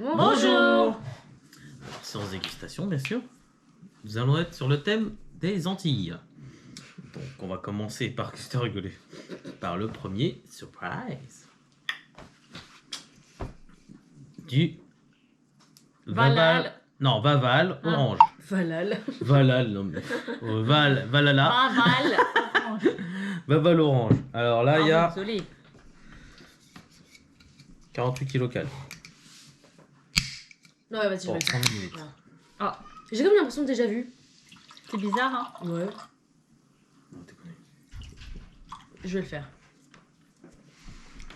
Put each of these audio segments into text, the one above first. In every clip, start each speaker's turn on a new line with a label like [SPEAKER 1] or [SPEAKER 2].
[SPEAKER 1] Bonjour.
[SPEAKER 2] Alors, séance dégustation, bien sûr. Nous allons être sur le thème des Antilles. Donc, on va commencer par, qu'est-ce que t'as rigolé? Par le premier surprise. Du
[SPEAKER 1] Valal.
[SPEAKER 2] Non, Vaval,
[SPEAKER 1] Ah.
[SPEAKER 2] orange.
[SPEAKER 3] Valal.
[SPEAKER 2] Valal, non mais. Valala.
[SPEAKER 1] Baval.
[SPEAKER 2] Vaval orange. Alors là, il y a
[SPEAKER 1] Désolé.
[SPEAKER 2] 48 kilocales.
[SPEAKER 3] Non, ouais, vas-y, je vais
[SPEAKER 2] Pour
[SPEAKER 3] le faire.
[SPEAKER 2] 30 minutes.
[SPEAKER 1] Ah,
[SPEAKER 3] J'ai comme l'impression de déjà vu.
[SPEAKER 1] c'est bizarre, hein.
[SPEAKER 3] Ouais,
[SPEAKER 2] Non, t'es connu.
[SPEAKER 3] je vais le faire.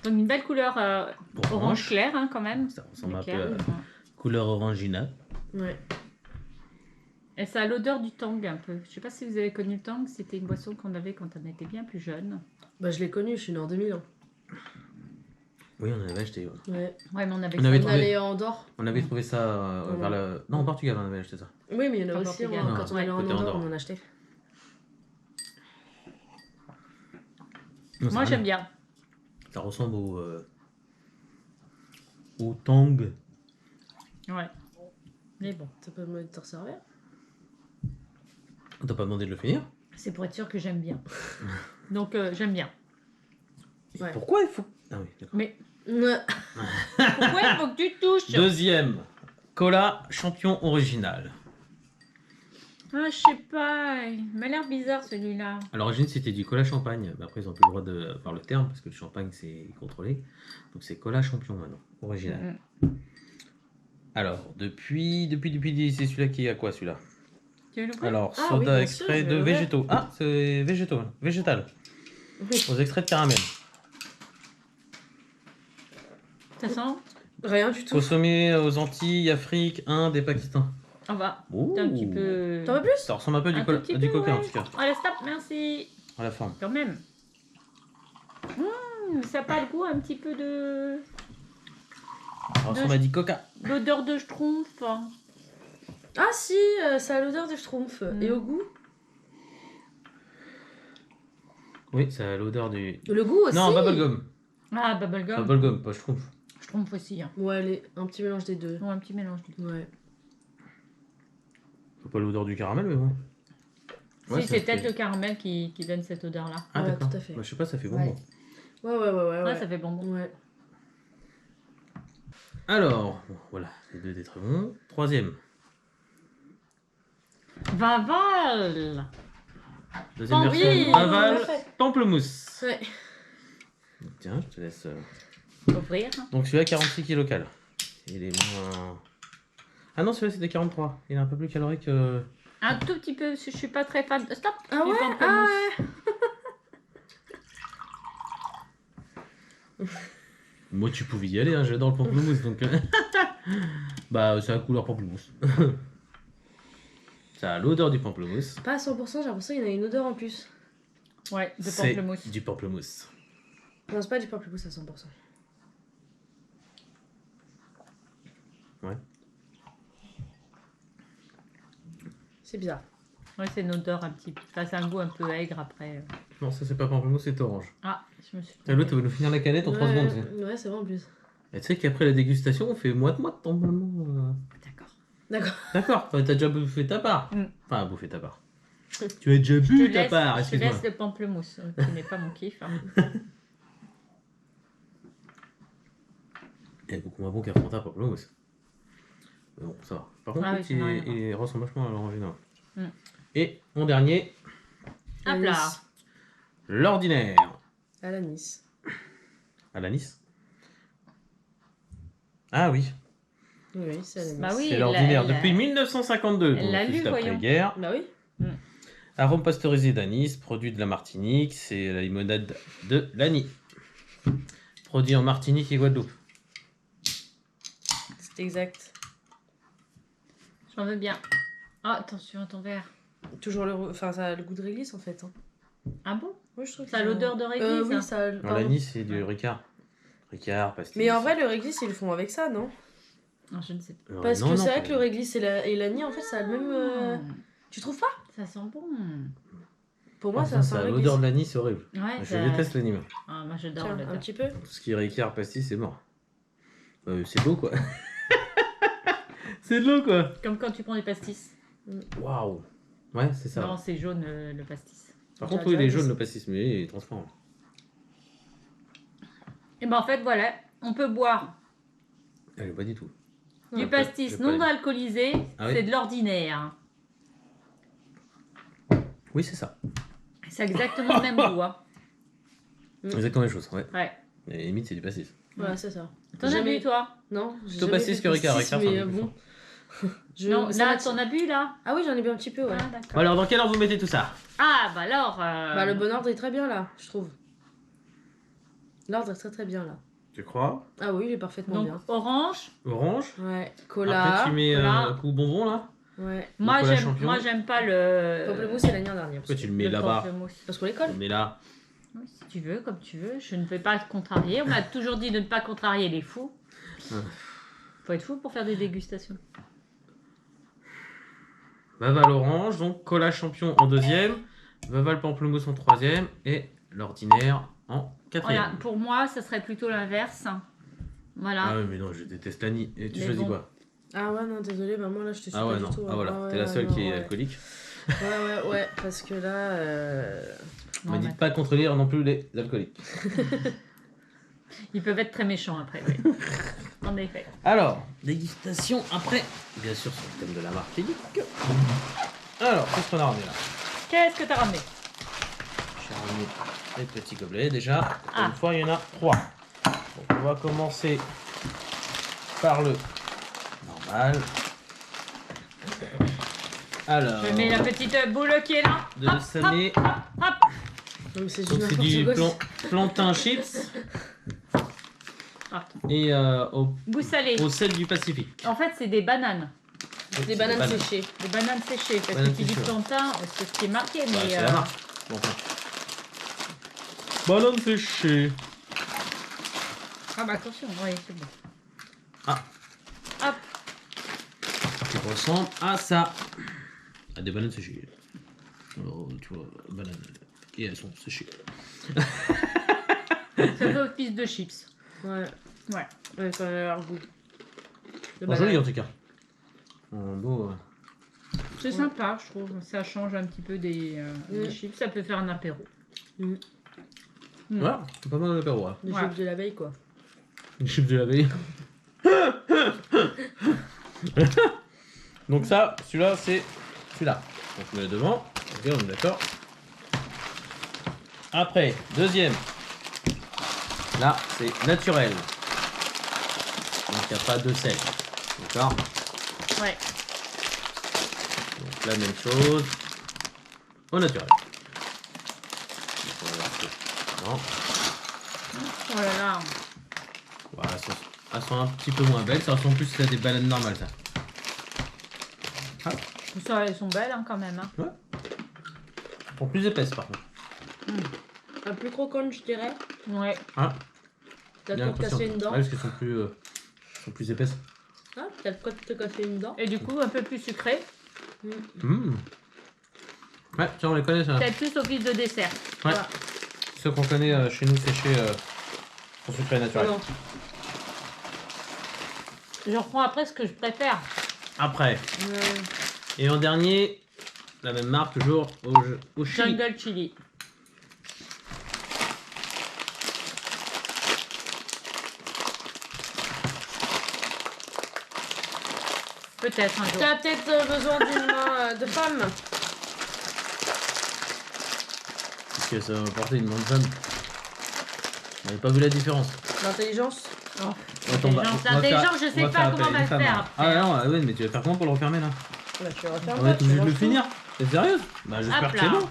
[SPEAKER 1] Donc une belle couleur
[SPEAKER 2] Orange.
[SPEAKER 1] orange clair, hein, quand même.
[SPEAKER 2] Ça ressemble un peu
[SPEAKER 1] Clair.
[SPEAKER 2] à couleur orangina.
[SPEAKER 3] Ouais.
[SPEAKER 1] Et ça a l'odeur du tang un peu. Je sais pas si vous avez connu le tang, c'était une boisson qu'on avait quand on était bien plus jeune.
[SPEAKER 3] Bah, je l'ai connu, je suis née en 2000. Hein.
[SPEAKER 2] Oui, on en avait acheté. Ouais.
[SPEAKER 3] Ouais.
[SPEAKER 1] Ouais, mais on avait
[SPEAKER 2] On
[SPEAKER 1] ça.
[SPEAKER 2] avait
[SPEAKER 3] On
[SPEAKER 2] trouvé.
[SPEAKER 3] allait à Andorre.
[SPEAKER 2] On avait trouvé ça
[SPEAKER 3] Ouais.
[SPEAKER 2] vers le... Non, au Portugal, on avait acheté ça.
[SPEAKER 3] Oui, mais il y en a
[SPEAKER 1] Au
[SPEAKER 3] aussi.
[SPEAKER 1] Portugal.
[SPEAKER 3] Hein, quand on allait en
[SPEAKER 2] Côté
[SPEAKER 3] Andorre,
[SPEAKER 2] Andorre.
[SPEAKER 3] on en achetait.
[SPEAKER 2] Non,
[SPEAKER 1] Moi
[SPEAKER 2] ça
[SPEAKER 1] j'aime
[SPEAKER 2] rien.
[SPEAKER 1] bien.
[SPEAKER 2] Ça ressemble au tang.
[SPEAKER 1] Ouais. Mais bon,
[SPEAKER 3] T'as pas demandé de te resservir?
[SPEAKER 2] On t'a pas demandé de le finir?
[SPEAKER 1] c'est pour être sûr que j'aime bien. Donc j'aime bien.
[SPEAKER 3] Ouais.
[SPEAKER 2] Pourquoi il faut... Ah oui, d'accord.
[SPEAKER 1] Mais
[SPEAKER 3] Ouais.
[SPEAKER 1] pourquoi il faut que tu touches?
[SPEAKER 2] Deuxième, cola champion original.
[SPEAKER 1] Ah, je sais pas. Il m'a l'air bizarre celui-là.
[SPEAKER 2] À l'origine, c'était du cola champagne. Mais après, ils ont plus le droit de faire le terme parce que le champagne, c'est contrôlé. Donc, c'est cola champion maintenant, original. Alors, depuis, c'est celui-là qui est à quoi, celui-là?
[SPEAKER 1] Tu veux l'ouvrir?
[SPEAKER 2] Alors,
[SPEAKER 3] Ah
[SPEAKER 2] soda
[SPEAKER 3] oui, bien
[SPEAKER 2] extrait
[SPEAKER 3] sûr, je
[SPEAKER 2] de
[SPEAKER 3] vais l'ouvrir.
[SPEAKER 2] végétaux. Ah, c'est végétal.
[SPEAKER 3] Oui.
[SPEAKER 2] Aux extraits de caramel.
[SPEAKER 1] Ça sent?
[SPEAKER 3] Rien du tout.
[SPEAKER 2] Consommé aux Antilles, Afrique, Inde et Pakistan.
[SPEAKER 1] On va.
[SPEAKER 2] Ouh.
[SPEAKER 1] T'es un petit peu.
[SPEAKER 3] T'en veux plus?
[SPEAKER 2] Ça ressemble un peu à
[SPEAKER 1] Un
[SPEAKER 2] du,
[SPEAKER 1] tout petit
[SPEAKER 2] du
[SPEAKER 1] peu,
[SPEAKER 2] coca en
[SPEAKER 1] ouais.
[SPEAKER 2] tout cas,
[SPEAKER 1] Allez, stop, merci.
[SPEAKER 2] à la forme.
[SPEAKER 1] Quand même. Ça n'a pas le goût un petit peu de.
[SPEAKER 2] Ça ressemble à du coca.
[SPEAKER 1] L'odeur de schtroumpf.
[SPEAKER 3] Ah si, ça a l'odeur de schtroumpf. Et au goût?
[SPEAKER 2] Oui, ça a l'odeur du...
[SPEAKER 3] Le goût aussi?
[SPEAKER 2] Non, bubblegum.
[SPEAKER 1] Ah, bubblegum.
[SPEAKER 2] Bubblegum, pas schtroumpf.
[SPEAKER 1] Schtroumpf aussi. Hein.
[SPEAKER 3] Ouais, allez, un petit mélange des deux.
[SPEAKER 1] Ouais, un petit mélange.
[SPEAKER 3] Ouais.
[SPEAKER 2] C'est pas l'odeur du caramel, mais bon. Ouais,
[SPEAKER 1] si,
[SPEAKER 2] ça
[SPEAKER 1] c'est
[SPEAKER 2] fait-
[SPEAKER 1] peut-être le caramel qui donne cette odeur-là.
[SPEAKER 2] Ah,
[SPEAKER 3] Ouais,
[SPEAKER 2] d'accord.
[SPEAKER 3] tout à fait.
[SPEAKER 2] Bah, je sais pas, ça fait
[SPEAKER 3] Ouais.
[SPEAKER 2] bonbon.
[SPEAKER 3] Ouais.
[SPEAKER 1] Ça fait bonbon.
[SPEAKER 3] Ouais.
[SPEAKER 2] Alors, bon, voilà, les deux des très bons. Troisième.
[SPEAKER 1] Vaval.
[SPEAKER 2] Deuxième
[SPEAKER 1] Oh,
[SPEAKER 2] version.
[SPEAKER 1] oui,
[SPEAKER 2] Aval,
[SPEAKER 3] parfait.
[SPEAKER 2] pamplemousse.
[SPEAKER 3] Ouais.
[SPEAKER 2] Tiens, je te laisse...
[SPEAKER 1] Ouvrir.
[SPEAKER 2] Donc celui-là, 46 kilocales. Il est moins... Ah non, celui-là, c'était 43. Il est un peu plus calorique que...
[SPEAKER 1] Un tout petit peu, parce que je suis pas très fan. Stop.
[SPEAKER 3] Ah
[SPEAKER 1] du
[SPEAKER 3] ouais?
[SPEAKER 1] pamplemousse.
[SPEAKER 3] Ah ouais.
[SPEAKER 2] Moi, tu pouvais y aller, hein, j'adore le pamplemousse, donc... bah, c'est la couleur pamplemousse. Ça a l'odeur du pamplemousse.
[SPEAKER 3] Pas à 100%, j'ai l'impression qu'il y en a une odeur en plus.
[SPEAKER 1] Ouais, de
[SPEAKER 2] C'est
[SPEAKER 1] pamplemousse.
[SPEAKER 2] du pamplemousse.
[SPEAKER 3] Non, c'est pas du pamplemousse à 100%.
[SPEAKER 2] Ouais.
[SPEAKER 3] C'est bizarre.
[SPEAKER 1] Ouais, c'est une odeur un petit peu. Enfin, c'est un goût un peu aigre après.
[SPEAKER 2] Non, ça c'est pas pamplemousse, c'est orange.
[SPEAKER 1] Ah, je me suis.
[SPEAKER 2] Et l'autre, il va nous finir la canette en 3 secondes. tu sais.
[SPEAKER 3] Ouais, c'est vrai en plus.
[SPEAKER 2] Et tu sais qu'après la dégustation, on fait moite-moite normalement.
[SPEAKER 1] D'accord.
[SPEAKER 3] D'accord.
[SPEAKER 2] D'accord, t'as déjà bouffé ta part.
[SPEAKER 1] Mm.
[SPEAKER 2] Enfin, bouffé ta part. Tu as déjà
[SPEAKER 1] Je
[SPEAKER 2] bu
[SPEAKER 1] te
[SPEAKER 2] ta
[SPEAKER 1] laisse,
[SPEAKER 2] part,
[SPEAKER 1] je te
[SPEAKER 2] excuse-moi.
[SPEAKER 1] laisse le pamplemousse, qui n'est pas mon kiff. Hein.
[SPEAKER 2] Il est beaucoup moins bon qu'un Fanta pamplemousse. Mais bon, ça va. Par contre,
[SPEAKER 1] Ah oui,
[SPEAKER 2] l'autre,
[SPEAKER 1] ça n'a rien à
[SPEAKER 2] il ressemble vachement à l'orangina.
[SPEAKER 1] Mm.
[SPEAKER 2] Et mon dernier,
[SPEAKER 1] Hop là.
[SPEAKER 2] l'ordinaire.
[SPEAKER 3] À la Nice.
[SPEAKER 2] À l'anis. Ah oui,
[SPEAKER 3] Oui, c'est à la Nice.
[SPEAKER 1] Bah oui,
[SPEAKER 2] c'est
[SPEAKER 1] elle
[SPEAKER 2] l'ordinaire
[SPEAKER 1] l'a-
[SPEAKER 2] depuis 1952,
[SPEAKER 1] elle l'a
[SPEAKER 2] donc
[SPEAKER 1] lu,
[SPEAKER 2] juste
[SPEAKER 1] voyons.
[SPEAKER 2] après-guerre.
[SPEAKER 3] Bah oui.
[SPEAKER 2] Arôme pasteurisé d'anis, produit de la Martinique, c'est la limonade de l'Ani. Produit en Martinique et Guadeloupe.
[SPEAKER 3] C'est exact.
[SPEAKER 1] J'en veux bien. Ah, attention à ton verre.
[SPEAKER 3] Toujours le... Enfin, ça a le goût de réglisse en fait. Hein.
[SPEAKER 1] Ah bon?
[SPEAKER 3] Oui, je trouve que
[SPEAKER 1] Ça a l'odeur de réglisse.
[SPEAKER 3] Oui,
[SPEAKER 1] hein.
[SPEAKER 3] ça a...
[SPEAKER 2] Non,
[SPEAKER 3] pardon.
[SPEAKER 2] l'Ani, c'est du Ricard. Ricard, pastis.
[SPEAKER 3] Mais en vrai, le réglisse, ils le font avec ça, non?
[SPEAKER 1] Ah, je ne sais pas.
[SPEAKER 3] Parce
[SPEAKER 2] non,
[SPEAKER 3] que
[SPEAKER 2] non,
[SPEAKER 3] c'est vrai
[SPEAKER 2] pas-
[SPEAKER 3] que le réglisse et l'Ani, en fait, ça a le même... Tu trouves pas?
[SPEAKER 1] Ça sent bon.
[SPEAKER 3] Pour moi,
[SPEAKER 2] Enfin,
[SPEAKER 3] ça sent
[SPEAKER 2] ça a
[SPEAKER 3] le
[SPEAKER 2] l'odeur
[SPEAKER 3] réglisse.
[SPEAKER 2] de l'Ani, c'est horrible.
[SPEAKER 1] Ouais,
[SPEAKER 2] Je
[SPEAKER 1] ça-
[SPEAKER 2] déteste l'anime.
[SPEAKER 1] Ah, moi j'adore
[SPEAKER 3] Tiens, un
[SPEAKER 1] l'odeur.
[SPEAKER 3] petit peu.
[SPEAKER 2] Tout ce qui est Ricard, pastis, c'est mort. C'est beau, quoi. C'est de l'eau quoi.
[SPEAKER 1] Comme quand tu prends des pastis.
[SPEAKER 2] Waouh. Ouais, c'est ça.
[SPEAKER 1] Non, c'est jaune le pastis.
[SPEAKER 2] Par contre, oui, il est jaune le pastis, mais il est transparent.
[SPEAKER 1] Et ben en fait, voilà, on peut boire
[SPEAKER 2] Elle est pas du tout.
[SPEAKER 1] du
[SPEAKER 2] j'ai
[SPEAKER 1] pastis
[SPEAKER 2] pas
[SPEAKER 1] non
[SPEAKER 2] dit.
[SPEAKER 1] alcoolisé,
[SPEAKER 2] Ah oui.
[SPEAKER 1] c'est de l'ordinaire.
[SPEAKER 2] Oui, c'est ça.
[SPEAKER 1] C'est exactement le même goût. Hein.
[SPEAKER 2] Exactement la même chose, ouais.
[SPEAKER 1] Ouais.
[SPEAKER 2] Et limite, c'est du pastis.
[SPEAKER 3] Ouais, c'est ça.
[SPEAKER 1] T'en as
[SPEAKER 3] Jamais-
[SPEAKER 1] bu toi?
[SPEAKER 3] Non, j'ai
[SPEAKER 2] Plutôt
[SPEAKER 3] jamais
[SPEAKER 2] pastis
[SPEAKER 3] fait
[SPEAKER 2] que
[SPEAKER 3] de
[SPEAKER 2] Ricard.
[SPEAKER 3] pastis,
[SPEAKER 2] Ricard, c'est
[SPEAKER 3] mais
[SPEAKER 2] un peu plus
[SPEAKER 3] bon.
[SPEAKER 1] Non,
[SPEAKER 3] ça
[SPEAKER 1] là,
[SPEAKER 3] m'attire.
[SPEAKER 1] t'en as bu là?
[SPEAKER 3] Ah oui, j'en ai bu un petit peu, ouais.
[SPEAKER 1] Ah, d'accord.
[SPEAKER 2] Bon, alors, dans quel ordre vous mettez tout ça?
[SPEAKER 1] Ah, bah alors.
[SPEAKER 3] Bah, le bon ordre est très bien là, je trouve. L'ordre est très très bien là.
[SPEAKER 2] Tu crois?
[SPEAKER 3] Ah oui, il est parfaitement
[SPEAKER 1] Donc,
[SPEAKER 3] bien.
[SPEAKER 1] orange.
[SPEAKER 2] Orange.
[SPEAKER 3] Ouais,
[SPEAKER 2] Après,
[SPEAKER 3] cola.
[SPEAKER 2] tu mets
[SPEAKER 1] cola.
[SPEAKER 2] un coup bonbon là.
[SPEAKER 3] Ouais.
[SPEAKER 1] Moi,
[SPEAKER 2] cola
[SPEAKER 1] j'aime,
[SPEAKER 2] champion.
[SPEAKER 1] moi, j'aime pas le.
[SPEAKER 3] Pamplemousse, c'est l'année dernière.
[SPEAKER 2] Pourquoi tu le mets
[SPEAKER 1] le
[SPEAKER 2] là-bas?
[SPEAKER 1] pamplemousse.
[SPEAKER 3] Parce qu'on
[SPEAKER 2] Tu
[SPEAKER 3] l'école.
[SPEAKER 2] le mets là.
[SPEAKER 1] Oui, si tu veux, comme tu veux. Je ne vais pas te contrarier. On m'a toujours dit de ne pas contrarier les fous.
[SPEAKER 2] Ouais.
[SPEAKER 1] Faut être fou pour faire des dégustations.
[SPEAKER 2] Vaval orange, donc cola champion en deuxième. Vaval pamplemousse en troisième. Et l'ordinaire en quatrième.
[SPEAKER 1] Voilà, pour moi, ça serait plutôt l'inverse. Voilà.
[SPEAKER 2] Ah ouais, mais non, je déteste l'Annie. Et tu
[SPEAKER 1] Mais
[SPEAKER 2] choisis
[SPEAKER 1] bon.
[SPEAKER 2] quoi?
[SPEAKER 3] Ah ouais, non, désolé, bah moi là je te suis
[SPEAKER 2] Ah
[SPEAKER 3] pas
[SPEAKER 2] ouais,
[SPEAKER 3] du
[SPEAKER 2] non.
[SPEAKER 3] tout.
[SPEAKER 2] Ah voilà,
[SPEAKER 3] ouais,
[SPEAKER 2] t'es la seule
[SPEAKER 3] non,
[SPEAKER 2] qui est
[SPEAKER 3] ouais.
[SPEAKER 2] alcoolique.
[SPEAKER 3] Ouais, parce que là.
[SPEAKER 2] On
[SPEAKER 1] Non,
[SPEAKER 2] m'a dit
[SPEAKER 1] mais
[SPEAKER 2] de pas contredire non plus les alcooliques.
[SPEAKER 1] ils peuvent être très méchants après, oui. En effet.
[SPEAKER 2] Alors, dégustation après, bien sûr, sur le thème de la Martinique. Alors, qu'est-ce qu'on a ramené là?
[SPEAKER 1] Qu'est-ce que t'as ramené?
[SPEAKER 2] J'ai ramené les petits gobelets déjà.
[SPEAKER 1] Ah.
[SPEAKER 2] Une fois, il y en a 3. Donc, on va commencer par le normal. Alors,
[SPEAKER 1] Je mets la petite boule qui est là.
[SPEAKER 2] de
[SPEAKER 1] Hop,
[SPEAKER 2] salé.
[SPEAKER 1] hop, hop.
[SPEAKER 3] Non, mais c'est
[SPEAKER 2] Donc,
[SPEAKER 3] juste
[SPEAKER 2] c'est du
[SPEAKER 3] n'importe quoi.
[SPEAKER 2] plantain chips
[SPEAKER 1] Ah,
[SPEAKER 2] et au
[SPEAKER 1] goût salé.
[SPEAKER 2] sel du Pacifique.
[SPEAKER 1] En fait, c'est des bananes.
[SPEAKER 2] Donc,
[SPEAKER 3] Des
[SPEAKER 2] c'est
[SPEAKER 3] bananes séchées.
[SPEAKER 1] Des bananes séchées. Parce
[SPEAKER 2] Bananes
[SPEAKER 1] que tu dis
[SPEAKER 2] séchées, ouais.
[SPEAKER 1] plantain, c'est ce qui est marqué.
[SPEAKER 2] Bah,
[SPEAKER 1] Mais
[SPEAKER 2] c'est la marque. Bon, enfin. Banane séchée.
[SPEAKER 1] Ah bah attention, oui, c'est bon.
[SPEAKER 2] Ah.
[SPEAKER 1] Hop.
[SPEAKER 2] Qui ressemble à ça. À des bananes séchées. Alors, tu vois, bananes. Et elles sont séchées.
[SPEAKER 1] Ça fait office de chips.
[SPEAKER 3] Ouais.
[SPEAKER 1] Ouais.
[SPEAKER 3] Ouais, ça a leur goût. De
[SPEAKER 2] Bon, joli en
[SPEAKER 3] banane.
[SPEAKER 2] tout cas. Beau.
[SPEAKER 1] C'est sympa, je trouve. Ça change un petit peu des chips. Ça peut faire un apéro.
[SPEAKER 3] Mm.
[SPEAKER 1] Mm.
[SPEAKER 2] Ouais, c'est pas mal l'apéro. Hein.
[SPEAKER 3] Des
[SPEAKER 1] Ouais.
[SPEAKER 3] chips de la veille quoi.
[SPEAKER 2] Les chips de la veille. Donc ça, celui-là, c'est celui-là. Donc je mets le devant. Ok, on est d'accord. Après, deuxième. Là, c'est naturel. Donc il n'y a pas de sel. D'accord?
[SPEAKER 1] Ouais.
[SPEAKER 2] Donc la même chose. Au naturel. Donc, on va voir que- non.
[SPEAKER 1] Oh là là.
[SPEAKER 2] Voilà, elles sont un petit peu moins belles. Ça ressemble plus à des bananes normales, ça.
[SPEAKER 1] Ça, elles sont belles hein, quand même. Hein.
[SPEAKER 2] Elles sont plus épaisses, par contre.
[SPEAKER 3] Un plus croquante, je dirais.
[SPEAKER 1] Ouais.
[SPEAKER 2] Hein?
[SPEAKER 3] T'as
[SPEAKER 2] Bien
[SPEAKER 3] de quoi te casser une dent.
[SPEAKER 2] Ouais, parce qu'elles sont plus épaisses.
[SPEAKER 3] Ah, t'as de quoi te casser une dent.
[SPEAKER 1] Et du coup, un peu plus sucré.
[SPEAKER 2] Mmh. Ouais, tiens, on les connaît, ça.
[SPEAKER 1] Peut-être plus office de dessert.
[SPEAKER 2] Ouais.
[SPEAKER 3] Voilà.
[SPEAKER 2] Ceux qu'on connaît chez nous séchés sont sucrés naturels.
[SPEAKER 3] Non.
[SPEAKER 1] Je reprends après ce que je préfère.
[SPEAKER 2] Après,
[SPEAKER 3] Ouais.
[SPEAKER 2] et en dernier, la même marque, toujours au chili.
[SPEAKER 1] Jungle chili. Peut-être un jour.
[SPEAKER 3] T'as peut-être besoin d'une main de femme.
[SPEAKER 2] Qu'est-ce que ça va apporter une main de femme? On n'avait pas vu la différence.
[SPEAKER 3] L'intelligence.
[SPEAKER 1] Oh.
[SPEAKER 2] Attends,
[SPEAKER 1] L'intelligence, je sais pas comment on va le faire après.
[SPEAKER 2] Ah non, ouais, mais tu vas faire comment pour le refermer là?
[SPEAKER 3] Bah, tu vas faire
[SPEAKER 2] On va être obligé de le finir. T'es sérieuse? Bah j'espère
[SPEAKER 1] Hop
[SPEAKER 2] que c'est
[SPEAKER 1] là.
[SPEAKER 2] bon.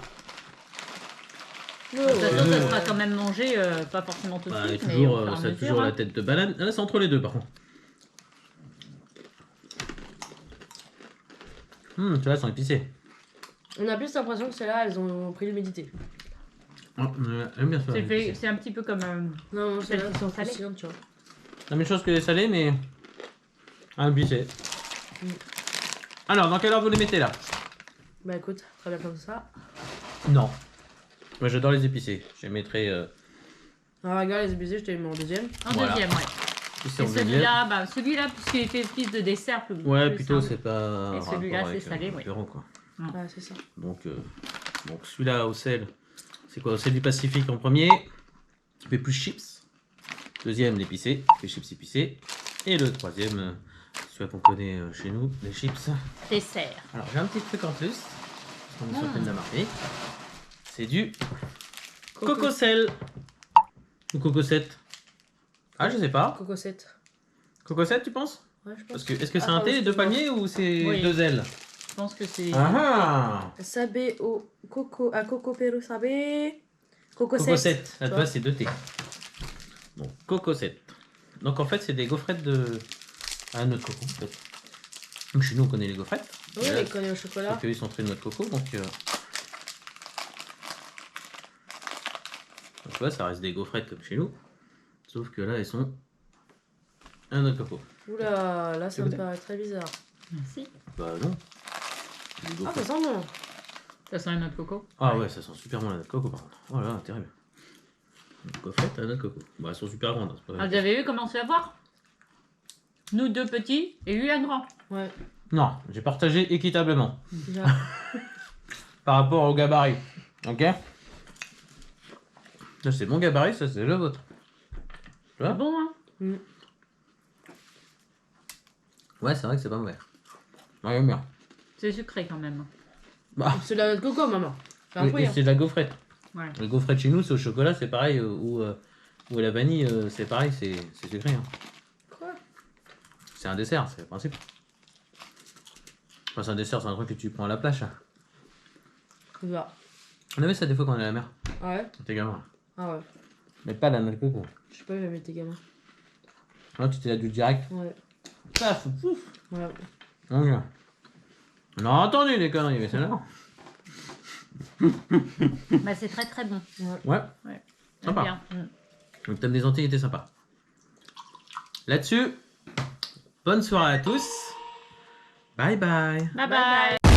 [SPEAKER 1] De toute façon,
[SPEAKER 2] Ouais.
[SPEAKER 1] ça sera quand même mangé, pas forcément tout de
[SPEAKER 2] Bah,
[SPEAKER 1] suite,
[SPEAKER 2] et
[SPEAKER 1] mais
[SPEAKER 2] toujours,
[SPEAKER 1] au fur et à
[SPEAKER 2] ça a
[SPEAKER 1] mesure,
[SPEAKER 2] toujours
[SPEAKER 1] hein.
[SPEAKER 2] la tête de banane. Ah, là, c'est entre les deux par contre. Tu vois, elles sont épicées.
[SPEAKER 3] On a plus l'impression que celles-là, elles ont pris l'humidité.
[SPEAKER 2] Ah, j'aime bien ça.
[SPEAKER 1] C'est
[SPEAKER 2] épicé.
[SPEAKER 1] fait- c'est un petit peu comme...
[SPEAKER 3] Non,
[SPEAKER 1] Celles
[SPEAKER 3] celles-là
[SPEAKER 1] qui sont
[SPEAKER 3] sont
[SPEAKER 1] salées.
[SPEAKER 3] croustillantes, tu vois.
[SPEAKER 2] La même chose que les salés, mais épicé. Alors, dans quelle heure vous les mettez là?
[SPEAKER 3] Bah écoute, très bien comme ça.
[SPEAKER 2] Non. Moi, j'adore les épicés. Je les mettrai.
[SPEAKER 3] Alors regarde les épicés, je t'ai mis en deuxième.
[SPEAKER 1] En
[SPEAKER 2] Voilà.
[SPEAKER 1] deuxième, ouais.
[SPEAKER 2] C'est
[SPEAKER 1] Et
[SPEAKER 2] en deuxième.
[SPEAKER 1] celui-là, puisqu'il était plus de dessert.
[SPEAKER 2] Ouais,
[SPEAKER 1] plus
[SPEAKER 2] plutôt,
[SPEAKER 1] simple.
[SPEAKER 2] c'est pas.
[SPEAKER 1] Et celui-là,
[SPEAKER 2] rapport
[SPEAKER 1] c'est
[SPEAKER 2] avec,
[SPEAKER 1] salé, oui.
[SPEAKER 2] l'apéro, quoi.
[SPEAKER 3] Ouais, c'est ça.
[SPEAKER 2] Donc celui-là au sel, c'est quoi? Au sel du Pacifique en premier, qui fait plus chips. Deuxième, l'épicé, qui fait chips épicés. Et le troisième, celui qu'on connaît chez nous, les chips.
[SPEAKER 1] Dessert.
[SPEAKER 2] Alors j'ai un petit truc en plus, parce qu'on est sur le thème de la Martinique. C'est du cocosel. Ou cocosette. Ah, je sais pas.
[SPEAKER 3] Cocosette.
[SPEAKER 2] Cocosette, tu penses?
[SPEAKER 3] Ouais, je pense.
[SPEAKER 2] Parce que est-ce que c'est
[SPEAKER 3] Attends,
[SPEAKER 2] un thé, deux
[SPEAKER 3] excuse-moi.
[SPEAKER 2] palmiers ou c'est
[SPEAKER 1] Oui.
[SPEAKER 2] deux ailes?
[SPEAKER 1] Je pense que c'est.
[SPEAKER 2] Ah ah.
[SPEAKER 3] Sabé au coco. À coco peru sabé. Cocosette.
[SPEAKER 2] Cocosette, à
[SPEAKER 3] Tu
[SPEAKER 2] toi
[SPEAKER 3] vois.
[SPEAKER 2] c'est deux thés. Donc cocosette. Donc en fait c'est des gaufrettes de. À noix de coco en fait. Donc chez nous on connaît les gaufrettes.
[SPEAKER 3] Oui,
[SPEAKER 2] Et là,
[SPEAKER 3] les conneries au chocolat.
[SPEAKER 2] sauf qu'eux, ils sont faits de noix de coco donc. Donc, tu vois, ça reste des gaufrettes comme chez nous. Sauf que là elles sont à noix de coco.
[SPEAKER 3] Oula, là ça me
[SPEAKER 2] goûter
[SPEAKER 3] paraît très bizarre.
[SPEAKER 1] Merci.
[SPEAKER 2] Bah non. Des
[SPEAKER 3] Ah, ça
[SPEAKER 2] gaufrettes.
[SPEAKER 3] sent bon.
[SPEAKER 1] Ça sent la noix de coco.
[SPEAKER 2] Ah ouais, ça sent super bon la noix de coco par contre. Oh là là, terrible. Une gaufrette à noix de coco. Bah elles sont super grandes. Hein, c'est pas
[SPEAKER 1] Ah, vous avez vu comment c'est à voir? Nous deux petits et lui un grand.
[SPEAKER 3] Ouais.
[SPEAKER 2] Non, j'ai partagé équitablement.
[SPEAKER 3] Déjà.
[SPEAKER 2] Par rapport au gabarit. Ok? Ça c'est mon gabarit, ça c'est le vôtre. Tu vois?
[SPEAKER 1] C'est bon, hein?
[SPEAKER 3] Mm.
[SPEAKER 2] Ouais, c'est vrai que c'est pas mauvais. Ouais, j'aime bien.
[SPEAKER 1] C'est sucré quand même.
[SPEAKER 2] Bah,
[SPEAKER 3] C'est de la noix de coco, maman. C'est un
[SPEAKER 2] et
[SPEAKER 3] fruit. Hein.
[SPEAKER 2] c'est de la gaufrette.
[SPEAKER 1] Ouais.
[SPEAKER 2] Les gaufrettes chez nous, c'est au chocolat, c'est pareil. Ou la vanille, c'est pareil, c'est sucré. Hein.
[SPEAKER 3] Quoi?
[SPEAKER 2] C'est un dessert, c'est le principe. Enfin, c'est un dessert, c'est un truc que tu prends à la plage. Hein.
[SPEAKER 3] Bizarre.
[SPEAKER 2] On avait ça des fois quand on est à la mer.
[SPEAKER 3] Ah ouais?
[SPEAKER 2] T'es gamin.
[SPEAKER 3] Ah ouais.
[SPEAKER 2] Mais pas la noix de coco.
[SPEAKER 3] Je sais pas, j'avais été gamin.
[SPEAKER 2] Là, tu t'es là du direct.
[SPEAKER 3] Ouais.
[SPEAKER 2] Paf, pouf.
[SPEAKER 3] Ouais.
[SPEAKER 2] Ok. On a entendu les conneries, mais c'est là.
[SPEAKER 1] Bah, c'est très très bon.
[SPEAKER 2] Ouais.
[SPEAKER 1] J'aime
[SPEAKER 2] Sympa.
[SPEAKER 1] bien. Mm.
[SPEAKER 2] Le thème des Antilles était sympa. Là-dessus, bonne soirée à tous. Bye bye.
[SPEAKER 1] Bye bye.